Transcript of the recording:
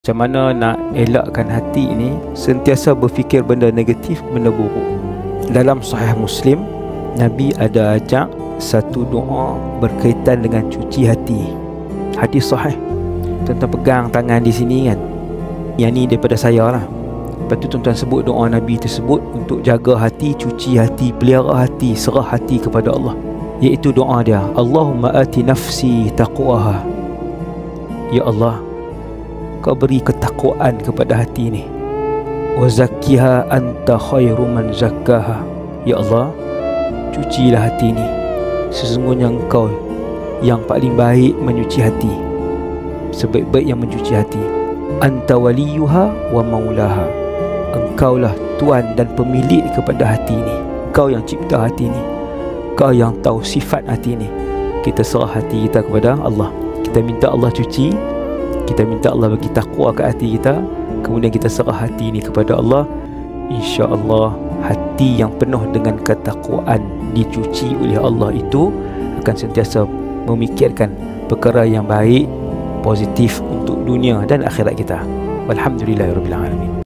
Macam mana nak elakkan hati ini sentiasa berfikir benda negatif, benda buruk. Dalam Sahih Muslim, Nabi ada ajak satu doa berkaitan dengan cuci hati. Hadis sahih. Tuan-tuan pegang tangan di sini kan. Yang ni daripada saya lah. Lepas tu tuan-tuan sebut doa Nabi tersebut untuk jaga hati, cuci hati, pelihara hati, serah hati kepada Allah. Iaitu doa dia, Allahumma ati nafsi taqwaha. Ya Allah, Kau beri ketakwaan kepada hati ni. Wa zakkiha anta khairu man zakkaha. Ya Allah, cucilah hati ni. Sesungguhnya Engkau yang paling baik menyuci hati, sebaik-baik yang mencuci hati. Anta waliyuha wa maulaha. Engkaulah tuan dan pemilik kepada hati ni. Kau yang cipta hati ni. Kau yang tahu sifat hati ni. Kita serah hati kita kepada Allah. Kita minta Allah cuci. Kita minta Allah bagi takwa ke hati kita. Kemudian kita serah hati ni kepada Allah. InsyaAllah hati yang penuh dengan ketakwaan dicuci oleh Allah itu akan sentiasa memikirkan perkara yang baik, positif untuk dunia dan akhirat kita. Walhamdulillahirabbil alamin.